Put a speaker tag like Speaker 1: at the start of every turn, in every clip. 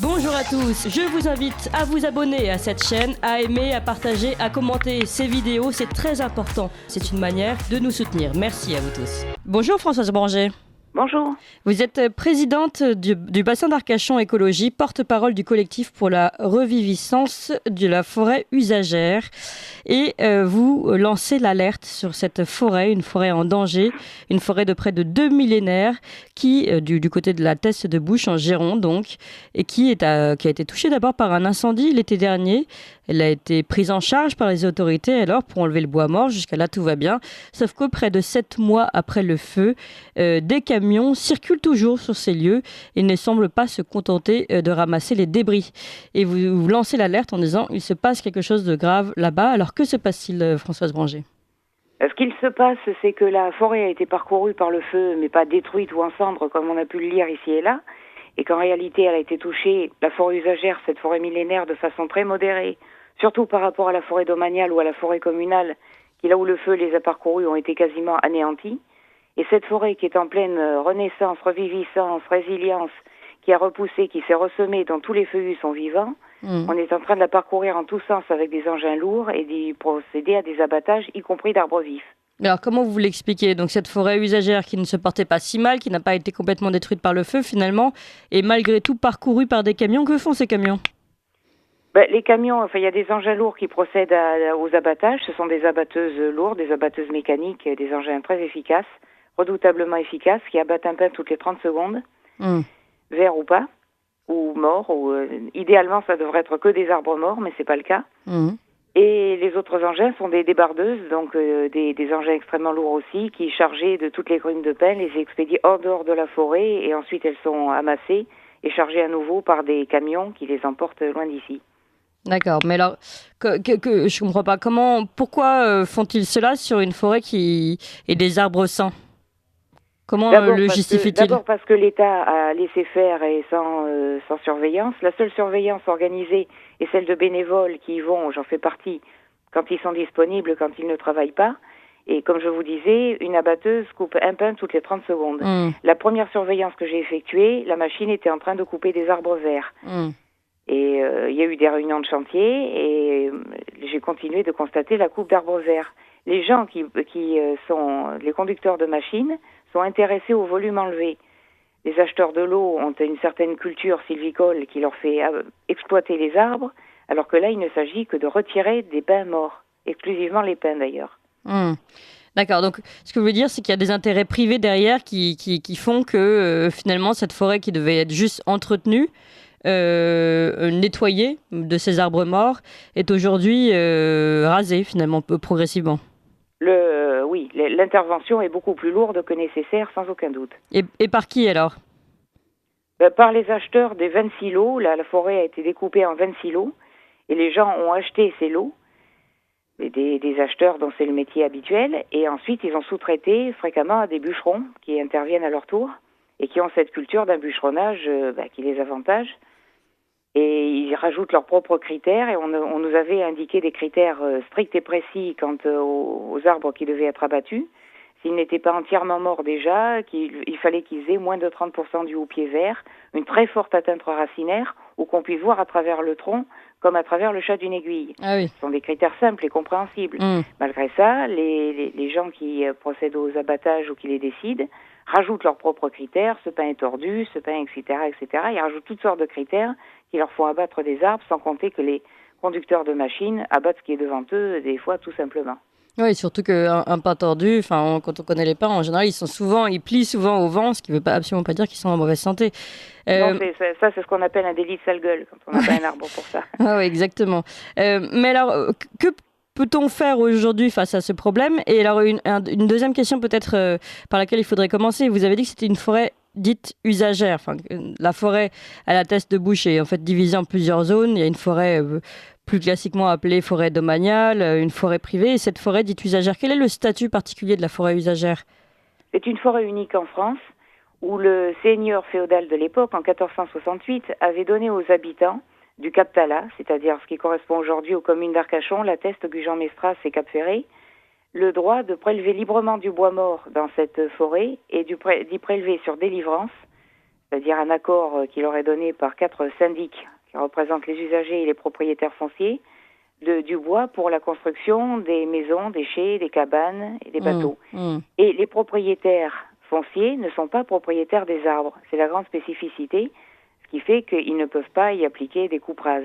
Speaker 1: Bonjour à tous, je vous invite à vous abonner à cette chaîne, à aimer, à partager, à commenter ces vidéos, c'est très important. C'est une manière de nous soutenir. Merci à vous tous. Bonjour Françoise Branger.
Speaker 2: Bonjour.
Speaker 1: Vous êtes présidente du bassin d'Arcachon Écologie, porte-parole du collectif pour la reviviscence de la forêt usagère. Et vous lancez l'alerte sur cette forêt, une forêt en danger, une forêt de près de 2 millénaires qui, du côté de la Teste de Bouche en Gironde donc, et qui a été touchée d'abord par un incendie l'été dernier. Elle a été prise en charge par les autorités alors pour enlever le bois mort. Jusqu'à là, tout va bien. Sauf que près de 7 mois après le feu, des camions circulent toujours sur ces lieux et ne semblent pas se contenter de ramasser les débris. Et vous lancez l'alerte en disant il se passe quelque chose de grave là-bas. Alors que se passe-t-il, Françoise Branger ?
Speaker 2: Ce qu'il se passe, c'est que la forêt a été parcourue par le feu, mais pas détruite ou en cendres, comme on a pu le lire ici et là, et qu'en réalité, elle a été touchée, la forêt usagère, cette forêt millénaire, de façon très modérée, surtout par rapport à la forêt domaniale ou à la forêt communale, qui, là où le feu les a parcourus, ont été quasiment anéantis. Et cette forêt qui est en pleine renaissance, reviviscence, résilience, qui a repoussé, qui s'est ressemée, dont tous les feuillus sont vivants, on est en train de la parcourir en tous sens avec des engins lourds et d'y procéder à des abattages, y compris d'arbres vifs.
Speaker 1: Alors comment vous l'expliquez ? Donc cette forêt usagère qui ne se portait pas si mal, qui n'a pas été complètement détruite par le feu finalement, est malgré tout parcourue par des camions. Que font ces camions ?
Speaker 2: Les camions, il y a des engins lourds qui procèdent aux abattages. Ce sont des abatteuses lourdes, des abatteuses mécaniques, des engins très efficaces, redoutablement efficaces, qui abattent un pin toutes les 30 secondes, vert ou pas, ou mort. Idéalement, ça devrait être que des arbres morts, mais c'est pas le cas. Et les autres engins sont des débardeuses, donc des engins extrêmement lourds aussi, qui, chargés de toutes les grumes de pin, les expédient hors dehors de la forêt, et ensuite elles sont amassées et chargées à nouveau par des camions qui les emportent loin d'ici.
Speaker 1: D'accord, mais alors, je comprends pas. Pourquoi font-ils cela sur une forêt qui est des arbres sains ? Comment le justifie-t-il ?
Speaker 2: D'abord parce que l'État a laissé faire et sans surveillance. La seule surveillance organisée est celle de bénévoles qui y vont, j'en fais partie, quand ils sont disponibles, quand ils ne travaillent pas. Et comme je vous disais, une abatteuse coupe un pin toutes les 30 secondes. La première surveillance que j'ai effectuée, la machine était en train de couper des arbres verts. Et il y a eu des réunions de chantier et j'ai continué de constater la coupe d'arbres verts. Les gens qui sont les conducteurs de machines sont intéressés au volume enlevé. Les acheteurs de l'eau ont une certaine culture sylvicole qui leur fait exploiter les arbres, alors que là, il ne s'agit que de retirer des pins morts, exclusivement les pins d'ailleurs.
Speaker 1: D'accord, donc ce que vous voulez dire, c'est qu'il y a des intérêts privés derrière qui font que finalement cette forêt qui devait être juste entretenue, nettoyée de ces arbres morts, est aujourd'hui rasée finalement progressivement.
Speaker 2: Oui, l'intervention est beaucoup plus lourde que nécessaire, sans aucun doute.
Speaker 1: Et par qui alors ?
Speaker 2: Par les acheteurs des 26 lots. Là, la forêt a été découpée en 26 lots et les gens ont acheté ces lots, des acheteurs dont c'est le métier habituel, et ensuite ils ont sous-traité fréquemment à des bûcherons qui interviennent à leur tour et qui ont cette culture d'un bûcheronnage qui les avantage. Et ils rajoutent leurs propres critères et on nous avait indiqué des critères stricts et précis quant aux arbres qui devaient être abattus. S'ils n'étaient pas entièrement morts déjà, il fallait qu'ils aient moins de 30% du houppier vert, une très forte atteinte racinaire, ou qu'on puisse voir à travers le tronc comme à travers le chat d'une aiguille.
Speaker 1: Ah oui.
Speaker 2: Ce sont des critères simples et compréhensibles. Malgré ça, les gens qui procèdent aux abattages ou qui les décident rajoutent leurs propres critères, ce pain est tordu, ce pain, etc., etc. Ils rajoutent toutes sortes de critères qui leur font abattre des arbres, sans compter que les conducteurs de machines abattent ce qui est devant eux, des fois tout simplement.
Speaker 1: Oui, surtout qu'un pain tordu, quand on connaît les pains, en général, ils plient souvent au vent, ce qui ne veut absolument pas dire qu'ils sont en mauvaise santé.
Speaker 2: Non, c'est ce qu'on appelle un délit de sale gueule, quand on n'a pas un arbre pour ça.
Speaker 1: Ah oui, exactement. Mais alors, que peut-on faire aujourd'hui face à ce problème ? Et alors, une deuxième question peut-être par laquelle il faudrait commencer. Vous avez dit que c'était une forêt dite usagère. La forêt à la Teste de Bouche est en fait divisée en plusieurs zones. Il y a une forêt plus classiquement appelée forêt domaniale, une forêt privée. Et cette forêt dite usagère, quel est le statut particulier de la forêt usagère ?
Speaker 2: C'est une forêt unique en France où le seigneur féodal de l'époque, en 1468, avait donné aux habitants du Cap Tala, c'est-à-dire ce qui correspond aujourd'hui aux communes d'Arcachon, La Teste, Gujan-Mestras et Cap-Ferré, le droit de prélever librement du bois mort dans cette forêt et d'y prélever sur délivrance c'est-à-dire un accord qui leur est donné par 4 syndics qui représentent les usagers et les propriétaires fonciers, du bois pour la construction des maisons, des chais, des cabanes et des bateaux. Et les propriétaires fonciers ne sont pas propriétaires des arbres. C'est la grande spécificité, ce qui fait qu'ils ne peuvent pas y appliquer des coupes rases.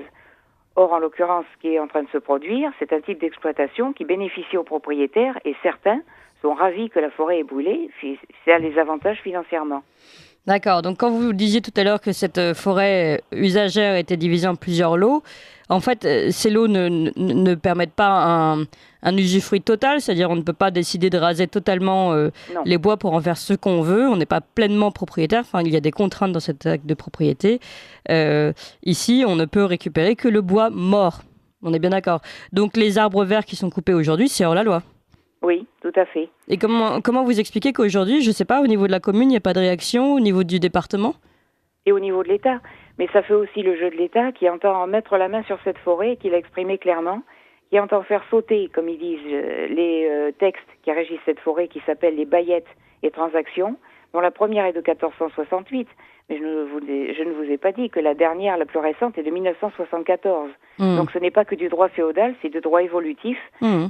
Speaker 2: Or, en l'occurrence, ce qui est en train de se produire, c'est un type d'exploitation qui bénéficie aux propriétaires et certains sont ravis que la forêt ait brûlé, ça les avantage financièrement.
Speaker 1: D'accord, donc quand vous disiez tout à l'heure que cette forêt usagère était divisée en plusieurs lots, en fait, ces lots ne permettent pas un usufruit total, c'est-à-dire on ne peut pas décider de raser totalement les bois pour en faire ce qu'on veut, on n'est pas pleinement propriétaire, enfin il y a des contraintes dans cet acte de propriété. Ici, on ne peut récupérer que le bois mort, on est bien d'accord. Donc les arbres verts qui sont coupés aujourd'hui, c'est hors la loi.
Speaker 2: Oui, tout à fait.
Speaker 1: Et comment vous expliquez qu'aujourd'hui, je ne sais pas, au niveau de la commune, il n'y a pas de réaction, au niveau du département?
Speaker 2: Et au niveau de l'État. Mais ça fait aussi le jeu de l'État qui entend mettre la main sur cette forêt, qui l'a exprimé clairement, qui entend faire sauter, comme ils disent, les textes qui régissent cette forêt, qui s'appellent les baillettes et transactions, dont la première est de 1468. Mais je ne vous ai pas dit que la dernière, la plus récente, est de 1974. Donc ce n'est pas que du droit féodal, c'est du droit évolutif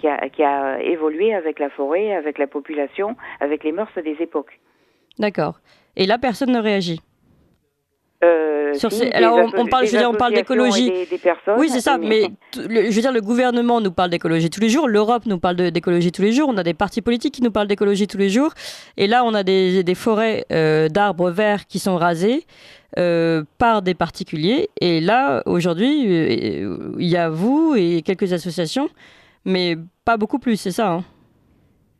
Speaker 2: qui a évolué avec la forêt, avec la population, avec les mœurs des époques.
Speaker 1: D'accord. Et là, personne ne réagit?
Speaker 2: Alors
Speaker 1: on parle d'écologie.
Speaker 2: Des personnes,
Speaker 1: oui, c'est ça, mais je veux dire, le gouvernement nous parle d'écologie tous les jours, l'Europe nous parle d'écologie tous les jours, on a des partis politiques qui nous parlent d'écologie tous les jours, et là, on a des forêts d'arbres verts qui sont rasées par des particuliers, et là, aujourd'hui, il y a vous et quelques associations, mais pas beaucoup plus, c'est ça, hein?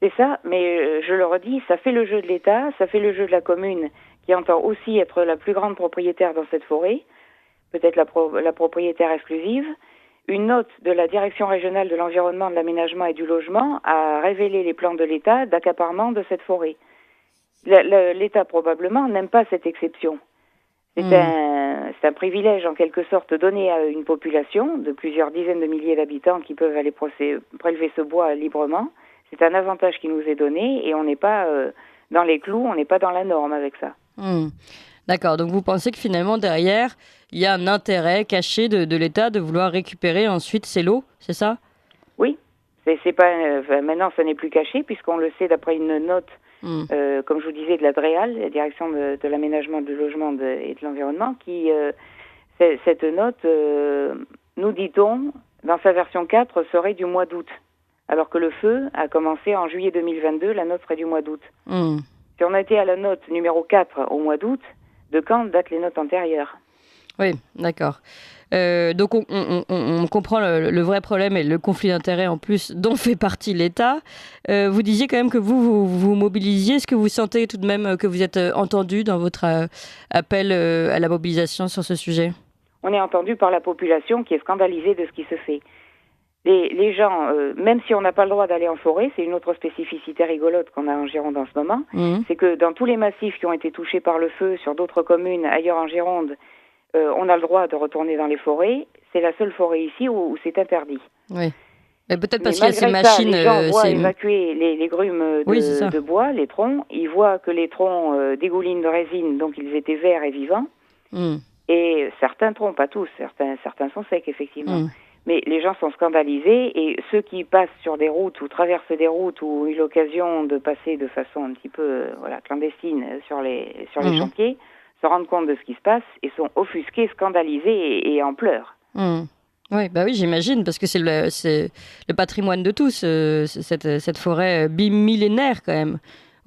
Speaker 2: C'est ça, mais je le redis, ça fait le jeu de l'État, ça fait le jeu de la commune, qui entend aussi être la plus grande propriétaire dans cette forêt, peut-être la propriétaire exclusive. Une note de la Direction régionale de l'environnement, de l'aménagement et du logement a révélé les plans de l'État d'accaparement de cette forêt. L'État, probablement, n'aime pas cette exception. C'est un privilège, en quelque sorte, donné à une population de plusieurs dizaines de milliers d'habitants qui peuvent aller prélever ce bois librement. C'est un avantage qui nous est donné et on n'est pas dans les clous, on n'est pas dans la norme avec ça.
Speaker 1: D'accord, donc vous pensez que finalement derrière, il y a un intérêt caché de l'État de vouloir récupérer ensuite ces lots, c'est ça?
Speaker 2: Oui, c'est pas maintenant ça n'est plus caché puisqu'on le sait d'après une note, comme je vous disais, de la DREAL, la Direction de l'aménagement, du logement et de l'environnement, qui cette note, nous dit-on, dans sa version 4, serait du mois d'août. Alors que le feu a commencé en juillet 2022, la note serait du mois d'août. Si on était à la note numéro 4 au mois d'août, de quand datent les notes antérieures?
Speaker 1: Oui, d'accord. Donc on comprend le vrai problème et le conflit d'intérêts en plus dont fait partie l'État. Vous disiez quand même que vous mobilisiez. Est-ce que vous sentez tout de même que vous êtes entendu dans votre appel à la mobilisation sur ce sujet?
Speaker 2: On est entendu par la population qui est scandalisée de ce qui se fait. Les gens, même si on n'a pas le droit d'aller en forêt, c'est une autre spécificité rigolote qu'on a en Gironde en ce moment, c'est que dans tous les massifs qui ont été touchés par le feu sur d'autres communes ailleurs en Gironde, on a le droit de retourner dans les forêts. C'est la seule forêt ici où c'est interdit.
Speaker 1: Oui. Mais peut-être parce qu'il y a ces machines...
Speaker 2: Les gens voient évacuer les grumes de bois, les troncs. Ils voient que les troncs dégoulinent de résine, donc ils étaient verts et vivants. Et certains troncs, pas tous, certains sont secs, effectivement. Mais les gens sont scandalisés et ceux qui passent sur des routes ou traversent des routes ou ont eu l'occasion de passer de façon un petit peu clandestine sur les chantiers se rendent compte de ce qui se passe et sont offusqués, scandalisés et en pleurs.
Speaker 1: Oui, bah oui, j'imagine, parce que c'est le patrimoine de tous, cette forêt bimillénaire quand même.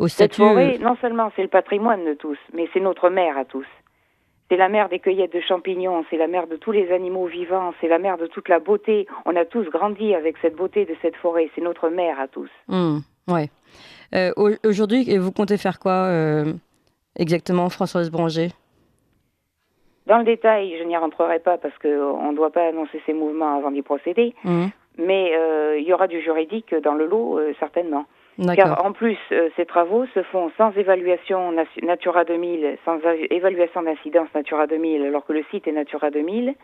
Speaker 2: Cette forêt, non seulement c'est le patrimoine de tous, mais c'est notre mère à tous. C'est la mère des cueillettes de champignons, c'est la mère de tous les animaux vivants, c'est la mère de toute la beauté. On a tous grandi avec cette beauté de cette forêt, c'est notre mère à tous.
Speaker 1: Ouais. Aujourd'hui, vous comptez faire quoi exactement, Françoise Branger?
Speaker 2: Dans le détail, je n'y rentrerai pas parce qu'on ne doit pas annoncer ces mouvements avant d'y procéder, mais il y aura du juridique dans le lot, certainement. Car en plus, ces travaux se font sans évaluation Natura 2000, sans évaluation d'incidence Natura 2000, alors que le site est Natura 2000,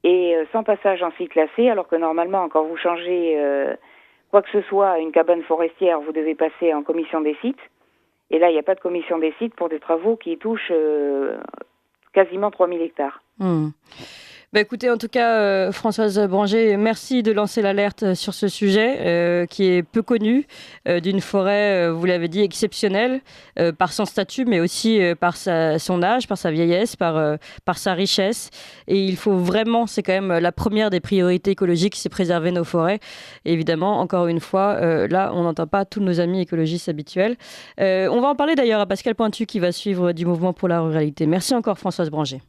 Speaker 2: et sans passage en site classé, alors que normalement, quand vous changez quoi que ce soit à une cabane forestière, vous devez passer en commission des sites. Et là, il n'y a pas de commission des sites pour des travaux qui touchent quasiment 3000 hectares.
Speaker 1: Bah écoutez, en tout cas, Françoise Branger, merci de lancer l'alerte sur ce sujet qui est peu connu, d'une forêt, vous l'avez dit, exceptionnelle par son statut, mais aussi par son âge, par sa vieillesse, par sa richesse. Et il faut vraiment, c'est quand même la première des priorités écologiques, c'est préserver nos forêts. Et évidemment, encore une fois, là, on n'entend pas tous nos amis écologistes habituels. On va en parler d'ailleurs à Pascal Pointu qui va suivre du Mouvement pour la ruralité. Merci encore Françoise Branger.